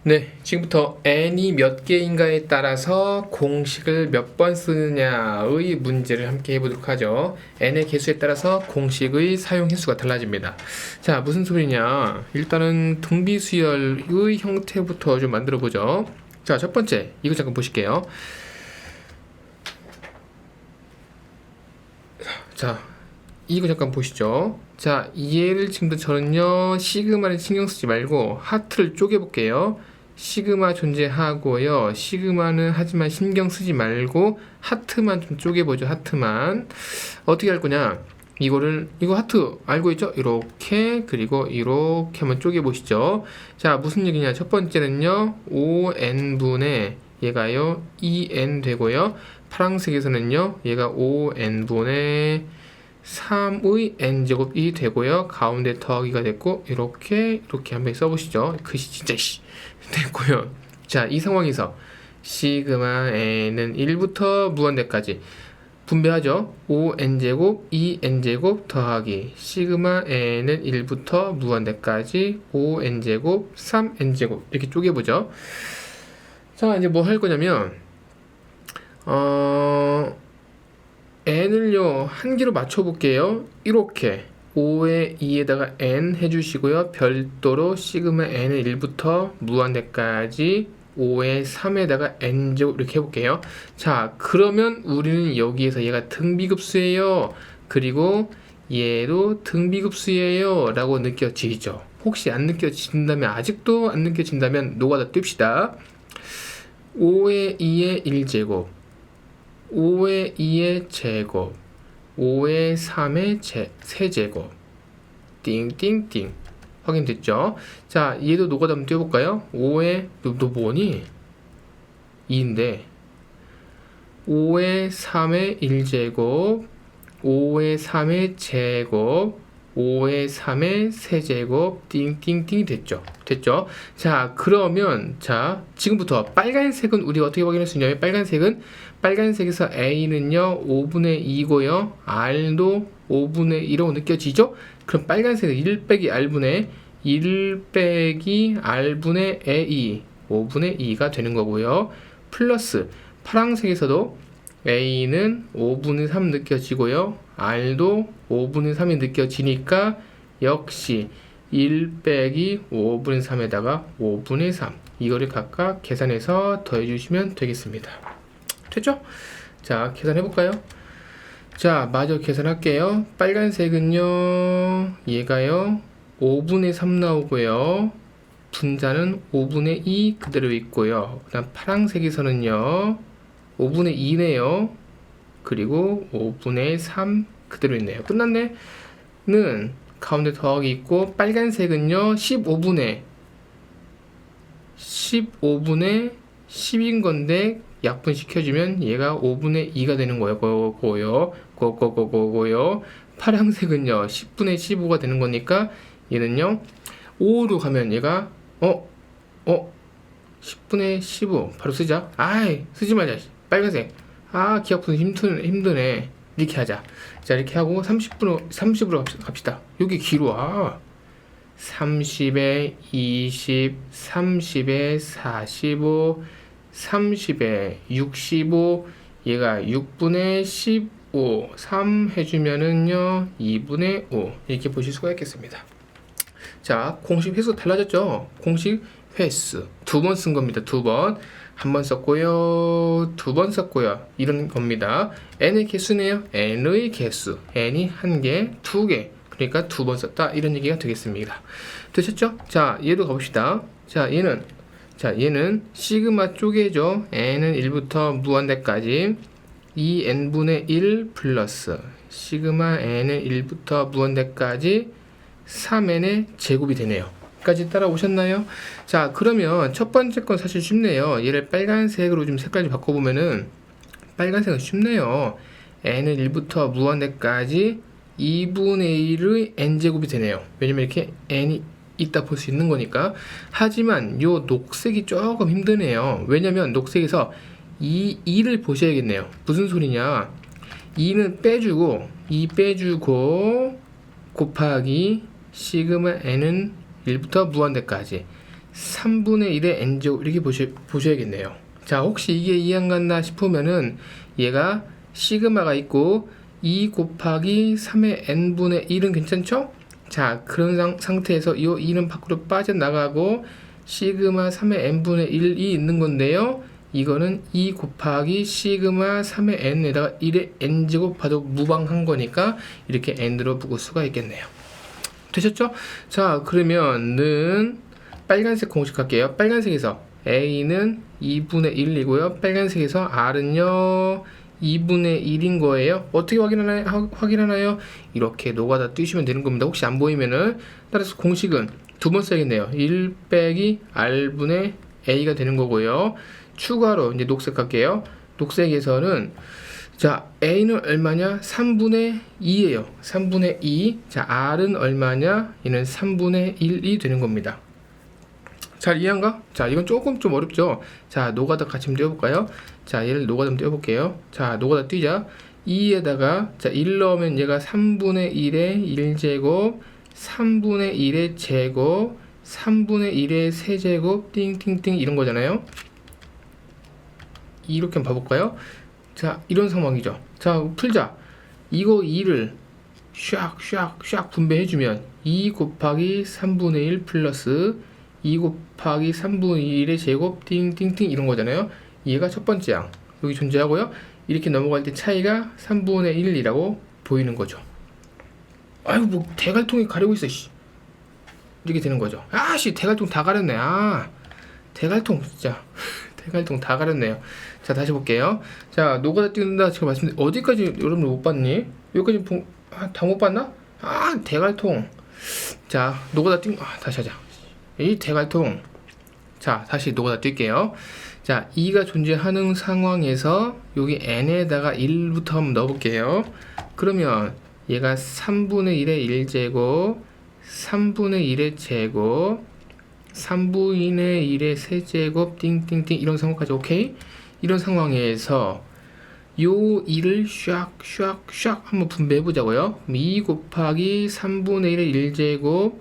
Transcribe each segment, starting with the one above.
네, 지금부터 n이 몇 개인가에 따라서 공식을 몇 번 쓰느냐의 문제를 함께 해보도록 하죠. n의 개수에 따라서 공식의 사용 횟수가 달라집니다. 자, 무슨 소리냐? 일단은 등비수열의 형태부터 좀 만들어 보죠. 자, 첫 번째, 이거 잠깐 보실게요. 자, 이거 잠깐 보시죠. 자, 얘를 지금부터 저는요, 시그마를 신경 쓰지 말고 하트를 쪼개볼게요. 시그마 존재하고요. 시그마는 하지만 신경 쓰지 말고 하트만 좀 쪼개보죠. 하트만. 어떻게 할 거냐? 이거 하트 알고 있죠? 이렇게, 그리고 이렇게 한번 쪼개보시죠. 자, 무슨 얘기냐? 첫 번째는요, 5n분의 얘가요, 2n 되고요. 파란색에서는요, 얘가 5n분의 3의 n제곱이 되고요. 가운데 더하기가 됐고, 이렇게 한번 써보시죠. 글씨 진짜 됐고요. 자, 이 상황에서 시그마 n은 1부터 무한대까지 분배하죠. 5n제곱, 2n제곱 더하기 시그마 n은 1부터 무한대까지 5n제곱, 3n제곱 이렇게 쪼개보죠. 자, 이제 뭐 할 거냐면 n을요 한 개로 맞춰볼게요. 이렇게 5에 2에다가 n 해주시고요. 별도로 시그마 n은 1부터 무한대까지 5에 3에다가 n제곱 이렇게 해볼게요. 자, 그러면 우리는 여기에서 얘가 등비급수예요. 그리고 얘도 등비급수예요 라고 느껴지죠. 혹시 안 느껴진다면, 아직도 안 느껴진다면 노가다 띨시다. 5에 2에 1제곱, 5에 2의 제곱, 5에 3의 세제곱, 띵띵띵. 확인됐죠? 자, 얘도 노가다 한번 띄워볼까요? 5에, 너 뭐니? 2인데 5에 3의 1제곱, 5에 3의 제곱, 5에 3의 세제곱, 띵띵띵이 됐죠? 됐죠? 자, 그러면 자, 지금부터 빨간색은 우리가 어떻게 확인할 수 있냐면, 빨간색에서 A는요 5분의 2고요, R도 5분의 2라고 느껴지죠? 그럼 빨간색은 1 빼기 R분의 1 빼기 R분의 A 5분의 2가 되는 거고요. 플러스 파란색에서도 A는 5분의 3 느껴지고요. R도 5분의 3이 느껴지니까 역시 1 빼기 5분의 3에다가 5분의 3 이거를 각각 계산해서 더해주시면 되겠습니다. 됐죠? 자, 계산해볼까요? 자, 마저 계산할게요. 빨간색은요, 얘가요 5분의 3 나오고요. 분자는 5분의 2 그대로 있고요. 그 다음 파란색에서는요 5분의 2네요. 그리고 5분의 3 그대로 있네요. 끝났네. 는 가운데 더하기 있고, 빨간색은요 15분의 10인 건데 약분 시켜주면 얘가 5분의 2가 되는 거고요. 파란색은요 10분의 15가 되는 거니까 얘는요 5로 가면 얘가 10분의 15 바로 쓰자. 아이, 쓰지 말자. 빨간색. 아, 기억분 힘드네. 이렇게 하자. 자, 이렇게 하고 30으로 갑시다. 여기 길어. 30에 20, 30에 45, 30에 65, 얘가 6분의 15, 3 해주면은요 2분의 5 이렇게 보실 수가 있겠습니다. 자, 공식 횟수 달라졌죠? 공식 횟수 두 번 쓴 겁니다. 두 번. 한 번 썼고요, 두 번 썼고요, 이런 겁니다. n의 개수네요. n의 개수. n이 한 개, 두 개. 그러니까 두 번 썼다. 이런 얘기가 되겠습니다. 되셨죠? 자, 얘도 가봅시다. 자, 얘는 시그마 쪼개죠. n은 1부터 무한대까지 2n분의 1 플러스 시그마 n은 1부터 무한대까지 3n의 제곱이 되네요. 까지 따라오셨나요? 자, 그러면 첫 번째 건 사실 쉽네요. 얘를 빨간색으로 좀 색깔 좀 바꿔보면은, 빨간색은 쉽네요. n은 1부터 무한대까지 2분의 1의 n제곱이 되네요. 왜냐면 이렇게 n이 있다 볼 수 있는 거니까. 하지만 요 녹색이 조금 힘드네요. 왜냐면 녹색에서 이 2를 보셔야겠네요. 무슨 소리냐? 2는 빼주고, 2 빼주고 곱하기 시그마 n은 1부터 무한대까지 3분의 1의 n제곱 이렇게 보셔야겠네요. 자, 혹시 이게 이해 안 갔나 싶으면은 얘가 시그마가 있고 2 곱하기 3의 n분의 1은 괜찮죠? 자, 그런 상태에서 이 2는 밖으로 빠져나가고 시그마 3의 n분의 1이 있는 건데요. 이거는 2 곱하기 시그마 3의 n에다가 1의 n제곱 봐도 무방한 거니까 이렇게 n으로 묶을 수가 있겠네요. 되셨죠? 자, 그러면은 빨간색 공식 할게요. 빨간색에서 a는 2분의 1이고요. 빨간색에서 r은요 2분의 1인 거예요. 어떻게 확인하나요? 이렇게 노가다 뛰시면 되는 겁니다. 혹시 안 보이면은 따라서 공식은 두 번 써야겠네요. 1 빼기 r분의 a가 되는 거고요. 추가로 이제 녹색 할게요. 녹색에서는 자, a는 얼마냐? 3분의 2예요. 3분의 2. 자, r은 얼마냐? 얘는 3분의 1이 되는 겁니다. 잘 이해한가? 자, 이건 조금 좀 어렵죠? 자, 노가다 같이 한번 띄워볼까요? 자, 얘를 노가다 한번 띄워볼게요. 자, 노가다 뛰자. 2에다가, 자, 1 넣으면 얘가 3분의 1의 1제곱, 3분의 1의 제곱, 3분의 1의 세제곱, 띵띵띵 이런 거잖아요? 이렇게 한번 봐볼까요? 자, 이런 상황이죠. 자, 풀자. 이거 2를 샥 분배해주면 2 곱하기 3분의 1 플러스 2 곱하기 3분의 1의 제곱 띵띵띵 이런 거잖아요. 얘가 첫 번째 양 여기 존재하고요. 이렇게 넘어갈 때 차이가 3분의 1이라고 보이는 거죠. 아유, 뭐 대갈통이 가리고 있어 씨. 이렇게 되는 거죠. 아씨, 대갈통 다 가렸네. 아, 대갈통 진짜 대갈통 다 가렸네요. 자, 다시 볼게요. 자, 노가다 띄운다 제가 말씀드린 어디까지 여러분 못 봤니? 여기까지 다 못 봤나? 아, 대갈통. 자, 노가다 다시 하자. 이 대갈통. 자, 다시 노가다 뛸게요. 자, 2가 존재하는 상황에서 여기 n에다가 1부터 한번 넣어볼게요. 그러면 얘가 3분의 1의 1제곱, 3분의 1의 제곱, 3분의 1의 세제곱, 띵띵띵 이런 상황까지 오케이? 이런 상황에서 요 2를 샥 한번 분배해보자고요. 2 곱하기 3분의 1의 1제곱,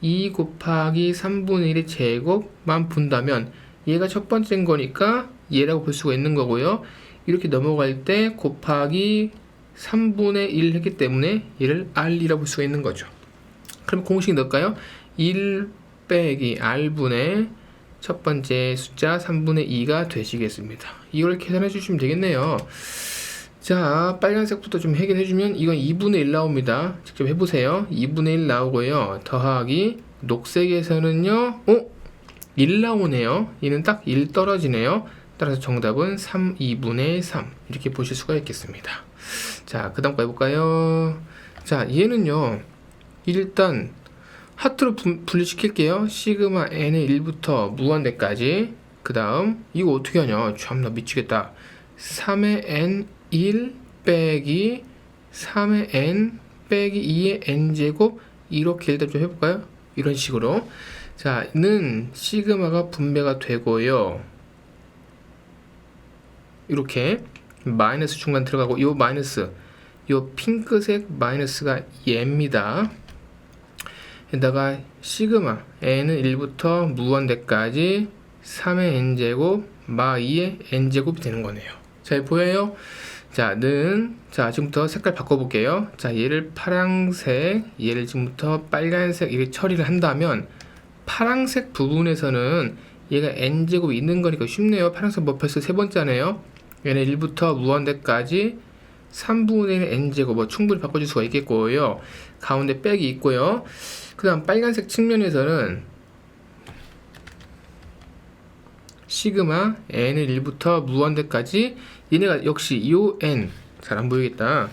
2 곱하기 3분의 1의 제곱만 분다면 얘가 첫 번째인 거니까 얘라고 볼 수가 있는 거고요. 이렇게 넘어갈 때 곱하기 3분의 1 했기 때문에 얘를 r이라고 볼 수가 있는 거죠. 그럼 공식 넣을까요? 1 빼기 r분의 첫 번째 숫자 3분의 2가 되시겠습니다. 이걸 계산해 주시면 되겠네요. 자, 빨간색부터 좀 해결해 주면 이건 2분의 1 나옵니다. 직접 해보세요. 2분의 1 나오고요. 더하기 녹색에서는요 1 나오네요. 얘는 딱 1 떨어지네요. 따라서 정답은 3, 2분의 3 이렇게 보실 수가 있겠습니다. 자, 그 다음 거 해볼까요? 자, 얘는요 일단 하트로 분리시킬게요. 시그마 n의 1부터 무한대까지. 그 다음 이거 어떻게 하냐? 참나 미치겠다. 3의 n1 빼기 3의 n 빼기 2의 n제곱 이렇게 일단 좀 해볼까요? 이런 식으로. 자, 는 시그마가 분배가 되고요. 이렇게 마이너스 중간 들어가고 요 마이너스 요 핑크색 마이너스가 얘입니다. 에다가 시그마 n은 1부터 무한대까지 3의 n제곱 마 2의 n제곱이 되는 거네요. 자, 보여요? 자, 자, 지금부터 색깔 바꿔볼게요. 자, 얘를 파란색, 얘를 지금부터 빨간색 이렇게 처리를 한다면 파란색 부분에서는 얘가 n제곱이 있는 거니까 쉽네요. 파란색 뭐 벌써 세 번째네요. 얘는 1부터 무한대까지 3분의 1 n제곱 뭐 충분히 바꿔줄 수가 있겠고요. 가운데 빽이 있고요. 그 다음 빨간색 측면에서는 시그마 n을 1부터 무한대까지 얘네가 역시 요 n 잘 안 보이겠다.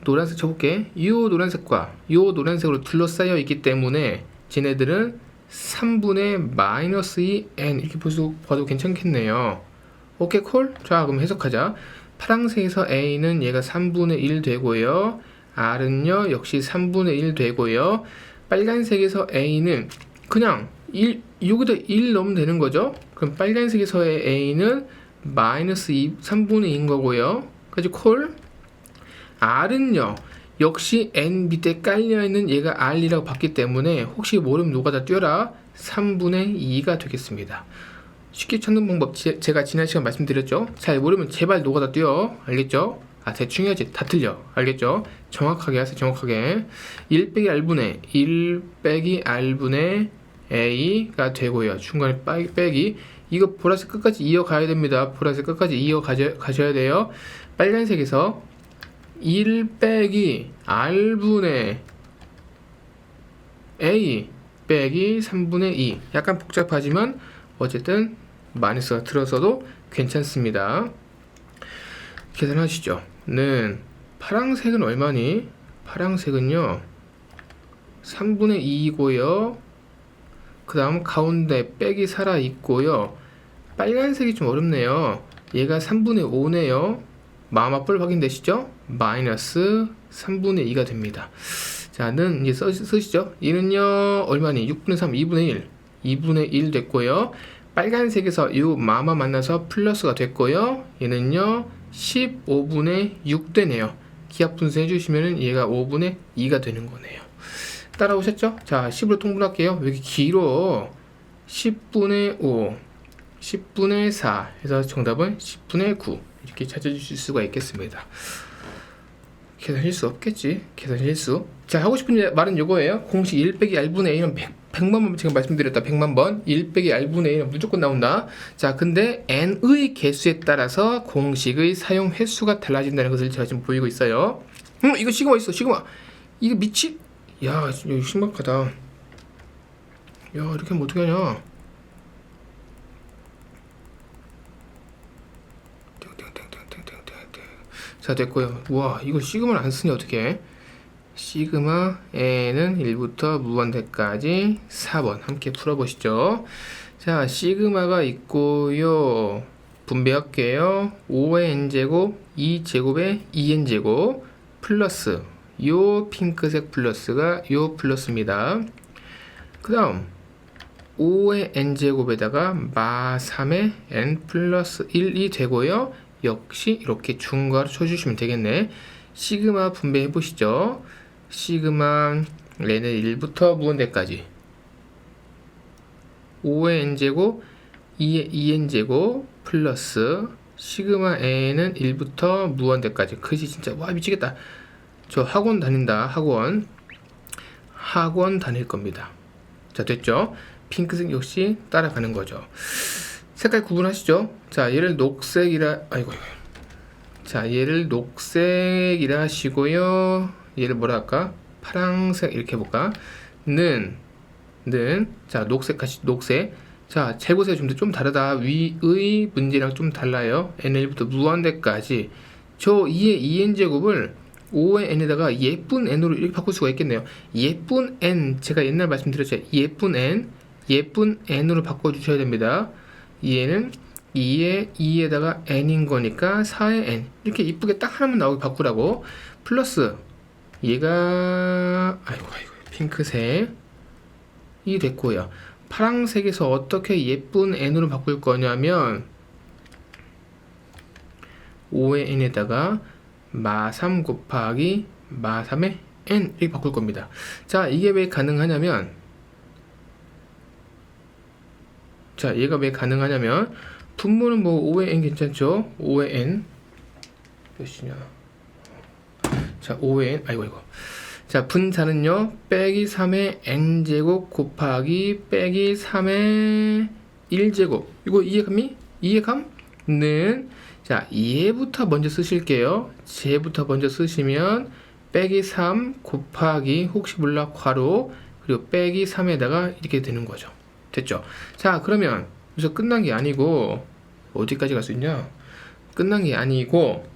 노란색 쳐볼게. 요 노란색과 요 노란색으로 둘러싸여 있기 때문에 쟤네들은 3분의 마이너스 2 n 이렇게 봐도 괜찮겠네요. 오케이 콜? 자, 그럼 해석하자. 파란색에서 a는 얘가 3분의 1 되고요. r은요 역시 3분의 1 되고요. 빨간색에서 a는 그냥 여기다 1 넣으면 되는 거죠. 그럼 빨간색에서의 a는 마이너스 3분의 2인 거고요. 그지 콜? r은요 역시 n 밑에 깔려있는 얘가 r이라고 봤기 때문에 혹시 모르면 노가다 뛰어라. 3분의 2가 되겠습니다. 쉽게 찾는 방법 제가 지난 시간 말씀드렸죠. 잘 모르면 제발 노가다 뛰어. 알겠죠? 대충 해야지. 다 틀려. 알겠죠? 정확하게 하세요. 정확하게. 1 빼기 R분의 1 빼기 R분의 A가 되고요. 중간에 빼기. 이거 보라색 끝까지 이어가야 됩니다. 보라색 끝까지 이어가셔야 돼요. 빨간색에서 1 빼기 R분의 A 빼기 3분의 2. 약간 복잡하지만 어쨌든 마이너스가 들어서도 괜찮습니다. 계산하시죠. 는 파란색은 얼마니? 파란색은요 3분의 2이고요. 그 다음 가운데 빼기 살아있고요. 빨간색이 좀 어렵네요. 얘가 3분의 5네요. 마마뿔 확인되시죠? 마이너스 3분의 2가 됩니다. 자, 는 이제 쓰시죠. 얘는요 얼마니? 6분의 3, 2분의 1 2분의 1 됐고요. 빨간색에서 이 마마 만나서 플러스가 됐고요. 얘는요 15분의 6 되네요. 기하 분수 해주시면 얘가 5분의 2가 되는 거네요. 따라오셨죠? 자, 10으로 통분할게요. 여기 길어 10분의 5 10분의 4 해서 정답은 10분의 9 이렇게 찾아주실 수가 있겠습니다. 계산 실수 없겠지? 계산 실수. 자, 하고 싶은 말은 요거예요. 공식 1 빼기 R분의 A는 100만 번 제가 말씀드렸다. 100만 번 1 빼기 R분의 A는 무조건 나온다. 자, 근데 n의 개수에 따라서 공식의 사용 횟수가 달라진다는 것을 제가 지금 보이고 있어요. 이거 시그마 있어. 시그마. 이거 미치. 야, 이거 심각하다. 야, 이렇게 하면 어떻게 하냐. 자, 됐고요. 우와, 이거 시그마를 안 쓰니 어떻게? 시그마 n은 1부터 무한대까지 4번 함께 풀어보시죠. 자, 시그마가 있고요. 분배할게요. 5의 n제곱 2제곱의 2n제곱 플러스 요 핑크색 플러스가 요 플러스입니다. 그 다음 5의 n제곱에다가 마 3의 n 플러스 1이 되고요. 역시 이렇게 중괄호 쳐주시면 되겠네. 시그마 분배해 보시죠. 시그마 n은 1부터 무한대까지 5의 n제곱 2의 2n제곱 플러스 시그마 n은 1부터 무한대까지. 그지 진짜 와 미치겠다. 저 학원 다닌다. 학원 다닐 겁니다. 자, 됐죠? 핑크색 역시 따라가는 거죠. 색깔 구분하시죠? 자, 얘를 녹색이라 자, 얘를 녹색이라 하시고요. 얘를 뭐라 할까? 파랑색 이렇게 해볼까? 자, 녹색. 자, 잘 보세요. 좀 다르다. 위의 문제랑 좀 달라요. n1부터 무한대까지. 저 2의 2n제곱을 5의 n에다가 예쁜 n으로 이렇게 바꿀 수가 있겠네요. 예쁜 n, 제가 옛날 말씀드렸죠. 예쁜 n으로 바꿔주셔야 됩니다. 얘는 2의 2에다가 n인 거니까 4의 n 이렇게 이쁘게 딱 하나만 나오게 바꾸라고. 플러스 얘가 핑크색이 됐고요. 파랑색에서 어떻게 예쁜 n으로 바꿀 거냐면 5의 n에다가 마3 곱하기 마3의 n 이렇게 바꿀 겁니다. 자, 이게 왜 가능하냐면 얘가 왜 가능하냐면 분모는 뭐 5의 n 괜찮죠? 5의 n 몇이냐? 자, 5의 n 자, 분자는요 빼기 3의 n제곱 곱하기 빼기 3의 1제곱. 이거 이해감이? 이해감?는 자, 얘부터 먼저 쓰실게요. 쟤부터 먼저 쓰시면 빼기 3 곱하기 혹시 몰라 괄호 그리고 빼기 3에다가 이렇게 되는 거죠. 됐죠? 자, 그러면 여기서 끝난 게 아니고 어디까지 갈 수 있냐? 끝난 게 아니고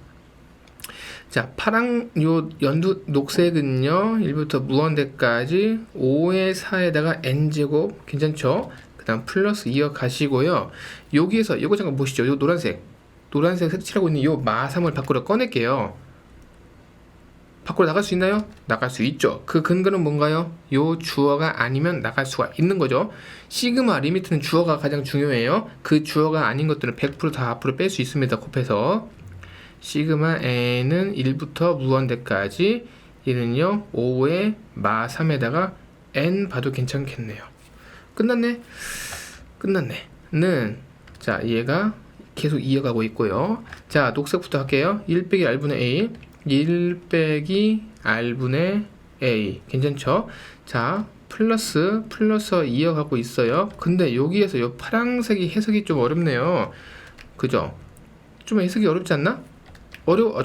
자, 파랑 요 연두 녹색은요 1부터 무한대까지 5의 4에다가 n제곱 괜찮죠? 그 다음 플러스 이어가시고요. 여기에서 이거 잠깐 보시죠. 요 노란색 색칠하고 있는 요 마3을 밖으로 꺼낼게요. 밖으로 나갈 수 있나요? 나갈 수 있죠. 그 근거는 뭔가요? 요 주어가 아니면 나갈 수가 있는 거죠. 시그마 리미트는 주어가 가장 중요해요. 그 주어가 아닌 것들은 100% 다 앞으로 뺄 수 있습니다. 곱해서 시그마 n은 1부터 무한대까지 얘는요 5의 마3에다가 n 봐도 괜찮겠네요. 끝났네. 는, 자, 얘가 계속 이어가고 있고요. 자, 녹색부터 할게요. 1 빼기 r분의 a, 1 빼기 r분의 a. 괜찮죠? 자, 플러스 이어가고 있어요. 근데 여기에서 요 파란색이 해석이 좀 어렵네요. 그죠? 좀 해석이 어렵지 않나?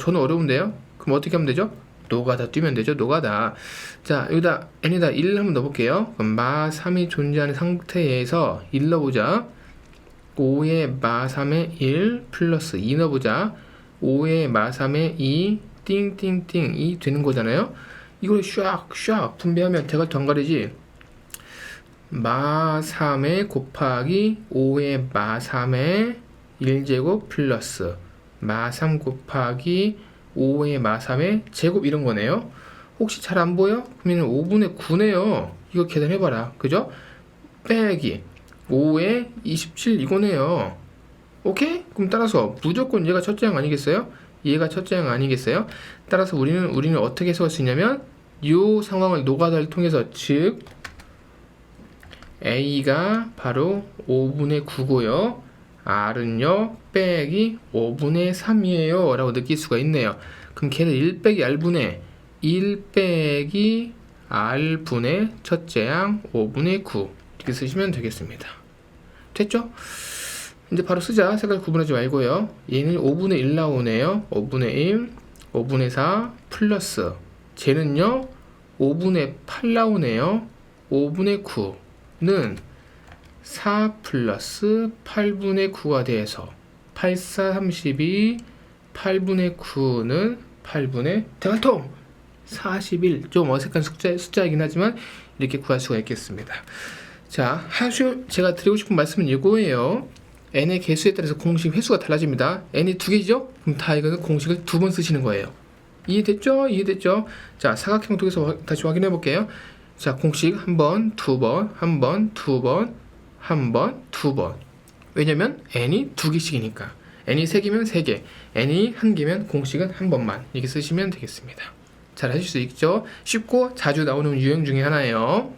저는 어려운데요? 그럼 어떻게 하면 되죠? 노가다 뛰면 되죠. 노가다. 자, 여기다 n에다 1 한번 넣어볼게요. 그럼 마 3이 존재하는 상태에서 1 넣어보자. 5에 마 3에 1 플러스 2 넣어보자. 5에 마 3에 2 띵띵띵 이 되는 거잖아요. 이걸 샥 분배하면 대괄호 안 가리지. 마 3에 곱하기 5에 마 3에 1제곱 플러스 마 3 곱하기 5의 마 3의 제곱 이런 거네요. 혹시 잘 안 보여? 그러면 5분의 9네요. 이거 계산해봐라. 그죠? 빼기 5의 27 이거네요. 오케이? 그럼 따라서 무조건 얘가 첫째 항 아니겠어요? 얘가 첫째 항 아니겠어요? 따라서 우리는 어떻게 해석할 수 있냐면 이 상황을 노가다를 통해서 즉 A가 바로 5분의 9고요. R은요 빼기 5분의 3이에요 라고 느낄 수가 있네요. 그럼 걔를 1 빼기 R분의 1 빼기 R분의 첫째 항 5분의 9 이렇게 쓰시면 되겠습니다. 됐죠? 이제 바로 쓰자. 색깔 구분하지 말고요. 얘는 5분의 1 나오네요. 5분의 1, 5분의 4 플러스 쟤는요 5분의 8 나오네요. 5분의 9는 4 플러스 8분의 9가 돼서 8, 4, 32 8분의 9는 8분의 대괄호 41. 좀 어색한 숫자이긴 하지만 이렇게 구할 수가 있겠습니다. 자, 하수 제가 드리고 싶은 말씀은 이거예요. n의 개수에 따라서 공식 횟수가 달라집니다. n이 2개죠? 그럼 다 이거는 공식을 2번 쓰시는 거예요. 이해됐죠? 자, 사각형 통해서 다시 확인해 볼게요. 자, 공식 한 번, 두 번, 한 번, 두 번, 한 번, 두 번. 왜냐면 n이 2개씩이니까. n이 3개면 3개, n이 1개면 공식은 한 번만. 이렇게 쓰시면 되겠습니다. 잘 하실 수 있죠? 쉽고 자주 나오는 유형 중에 하나예요.